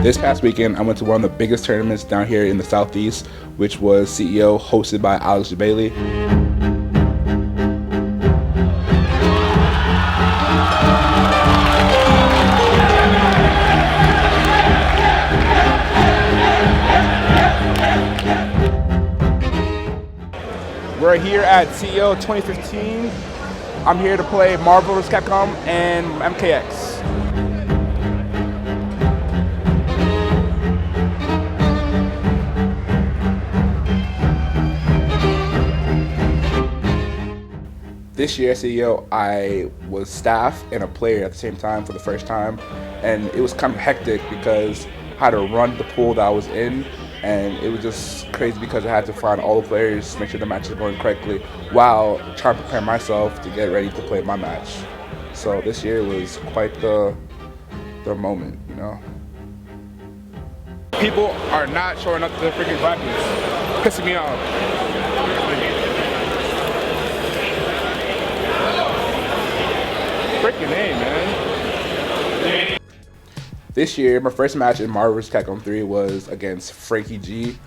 This past weekend, I went to one of the biggest tournaments down here in the Southeast, which was CEO, hosted by Alex Bailey. We're here at CEO 2015. I'm here to play Marvel vs. Capcom and MKX. This year at CEO, I was staff and a player at the same time for the first time, and it was kind of hectic because I had to run the pool that I was in, and it was just crazy because I had to find all the players, make sure the matches were going correctly, while trying to prepare myself to get ready to play my match. So this year was quite the moment, you know. People are not showing up to the freaking practice, pissing me off. Freaking A, man. This year, my first match in Marvel vs. Capcom 3 was against Frankie G.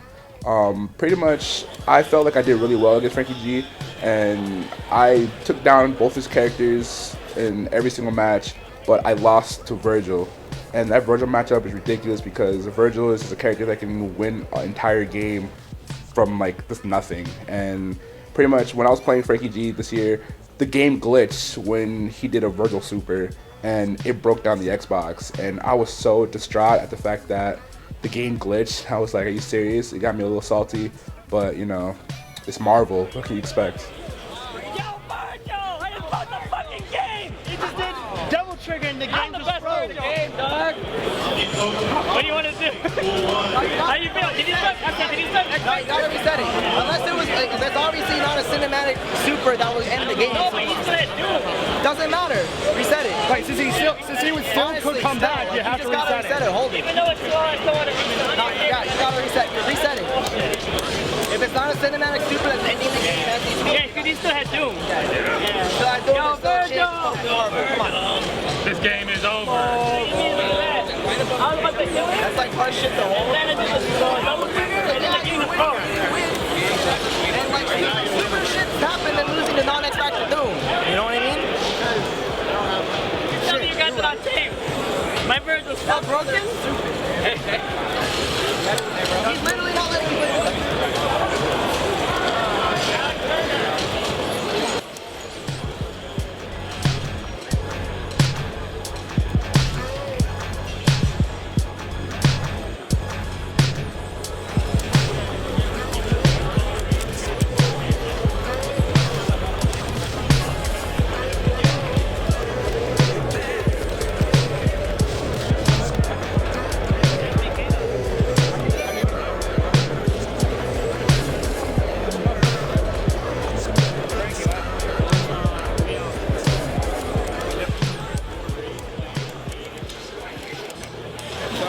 Pretty much, I felt like I did really well against Frankie G, and I took down both his characters in every single match, but I lost to Virgil. And that Virgil matchup is ridiculous because Virgil is a character that can win an entire game from like just nothing. And pretty much when I was playing Frankie G this year, the game glitched when he did a Virgil super, and it broke down the Xbox, and I was so distraught at the fact that the game glitched. I was like, are you serious? It got me a little salty, but you know, it's Marvel. What can you expect? Yo, Virgil! I just bought the fucking game! You just did double trigger and the game just broke. The game, dog. What do you want to do? How you feel? Did you start? Did you start? No, you gotta reset it. Unless it was, like, that's obviously not a cinematic super that was end the game. No, but you said do it. Doesn't matter. Reset it. Right, since he would still could come back, you have to reset it. Hold it. Even though it's slow, I still want to reset it. Yeah, you gotta reset. Reset it. If it's not a cinematic super that's ending the game, that's easy. Yeah, because you still had Doom. Yeah. So I don't Yo, Virgil! Come on. This game is over. I was about to kill it. That's like fun shit to hold. And then I just double trigger, and then I give the power. And like super shit happen than losing to non-X Factor Doom. You know what I mean? Tell me you got it on tape. My Virgil's still broken. He's literally not letting me win.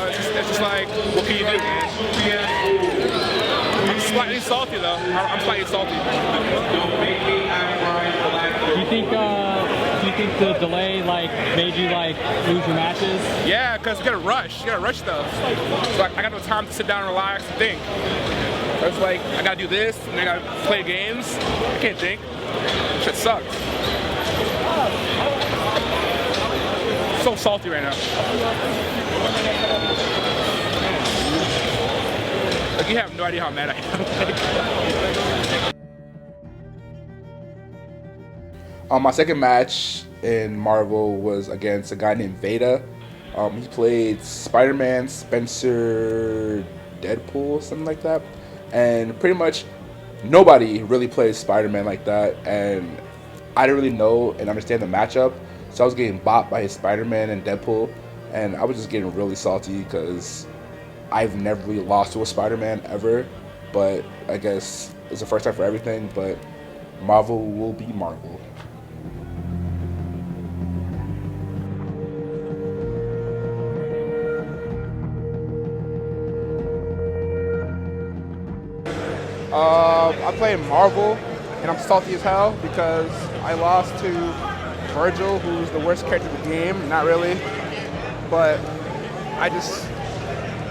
It's just like, what can you do, man? I'm slightly salty, though. I'm slightly salty. Do you think the delay made you lose your matches? Yeah, because you gotta rush. You gotta rush stuff. So I got no time to sit down and relax and think. So it's like, I gotta do this, and I gotta play games. I can't think. Shit sucks. So salty right now. Like, you have no idea how mad I am. My second match in Marvel was against a guy named Veda. He played Spider-Man, Spencer, Deadpool, something like that. And pretty much nobody really plays Spider-Man like that. And I didn't really know and understand the matchup. So I was getting bopped by his Spider-Man and Deadpool. And I was just getting really salty because I've never really lost to a Spider-Man ever. But I guess it's the first time for everything. But Marvel will be Marvel. I played Marvel, and I'm salty as hell because I lost to Virgil, who's the worst character in the game. Not really, but I just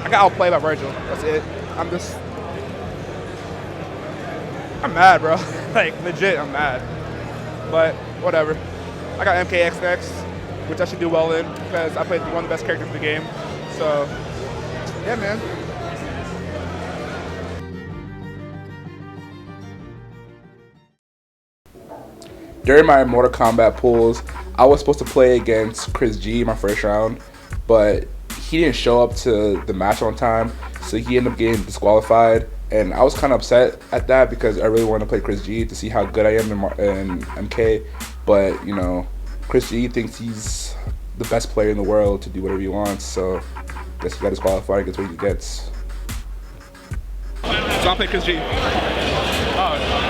I got outplayed by Virgil. That's it. I'm mad, bro. Like, legit, I'm mad. But, whatever. I got MKXX, which I should do well in because I played one of the best characters in the game. So, yeah, man. During my Mortal Kombat pools, I was supposed to play against Chris G my first round, but he didn't show up to the match on time, so he ended up getting disqualified. And I was kind of upset at that because I really wanted to play Chris G to see how good I am in MK. But, you know, Chris G thinks he's the best player in the world to do whatever he wants, so I guess he got disqualified and gets what he gets. So I'll play Chris G. Oh,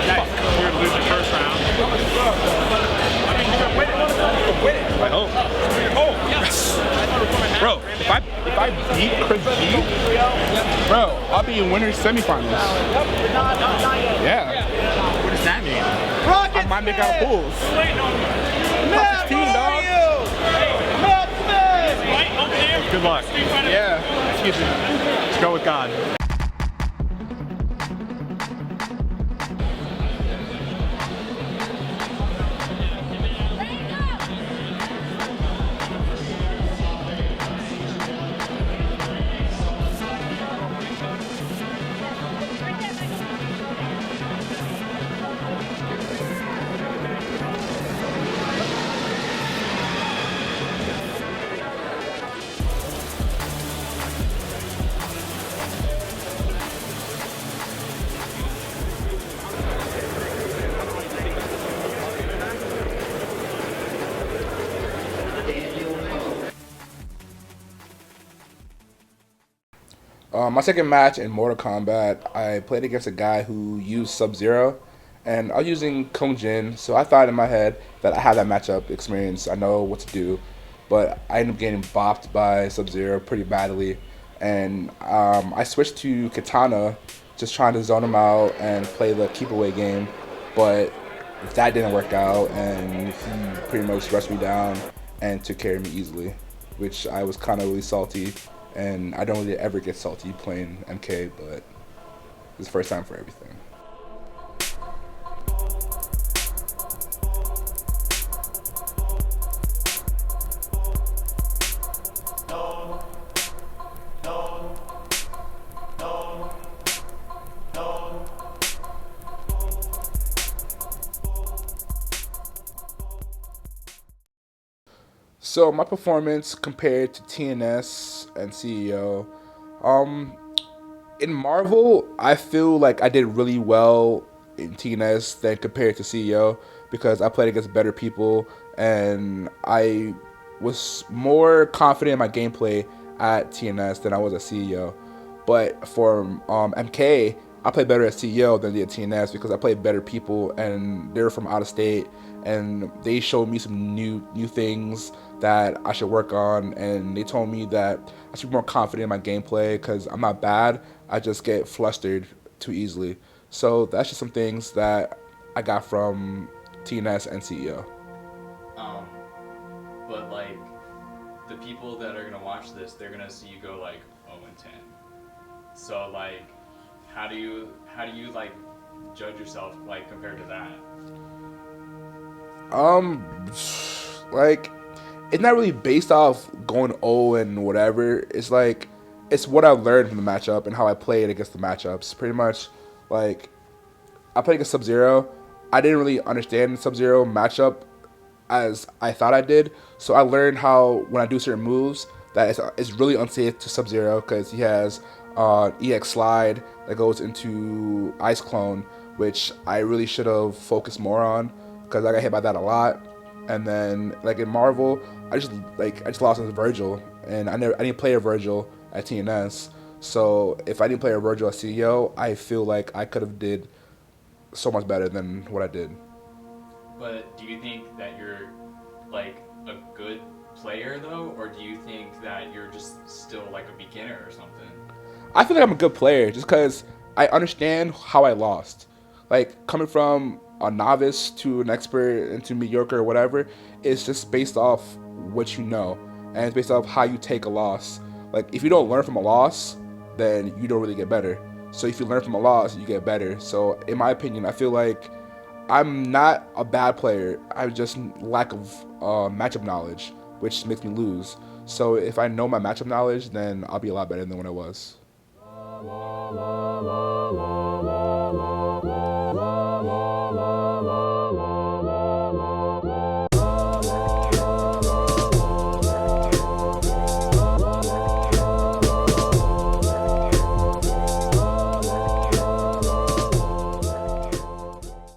nice. You're gonna lose your first round. I mean, you're gonna win it. I hope. Oh, yes. Bro, if I beat Chris G, bro, I'll be in winners semifinals. Yeah. What does that mean? I might make out pools. Toughest team, dog. Good luck. Yeah. Excuse me. Let's go with God. My second match in Mortal Kombat, I played against a guy who used Sub-Zero, and I was using Kung Jin, so I thought in my head that I have that matchup experience, I know what to do, but I ended up getting bopped by Sub-Zero pretty badly, and I switched to Katana, just trying to zone him out and play the keep away game, but that didn't work out, and he pretty much rushed me down and took care of me easily, which I was kind of really salty. And I don't really ever get salty playing MK, but it's the first time for everything. So my performance compared to TNS and CEO, in Marvel, I feel like I did really well in TNS than compared to CEO because I played against better people and I was more confident in my gameplay at TNS than I was at CEO. But for MK, I played better at CEO than I did at TNS because I played better people and they're from out of state and they showed me some new things that I should work on, and they told me that I should be more confident in my gameplay because I'm not bad, I just get flustered too easily. So that's just some things that I got from TNS and CEO. But like, the people that are gonna watch this, they're gonna see you go like 0-10. So like, how do you like judge yourself like compared to that? Like, it's not really based off going 0 and whatever. It's like, it's what I learned from the matchup and how I played against the matchups. Pretty much, like, I played against Sub-Zero. I didn't really understand the Sub-Zero matchup as I thought I did. So I learned how, when I do certain moves, that it's really unsafe to Sub-Zero because he has EX Slide that goes into Ice Clone, which I really should have focused more on because I got hit by that a lot. And then, like in Marvel, I just lost to Virgil, and I didn't play a Virgil at TNS. So if I didn't play a Virgil at CEO, I feel like I could have did so much better than what I did. But do you think that you're like a good player though, or do you think that you're just still like a beginner or something? I feel like I'm a good player just because I understand how I lost. Like, coming from a novice to an expert and to mediocre or whatever, it's just based off what you know, and it's based off how you take a loss. Like, if you don't learn from a loss, then you don't really get better. So if you learn from a loss, you get better. So in my opinion, I feel like I'm not a bad player. I just lack of matchup knowledge, which makes me lose. So if I know my matchup knowledge, then I'll be a lot better than when I was.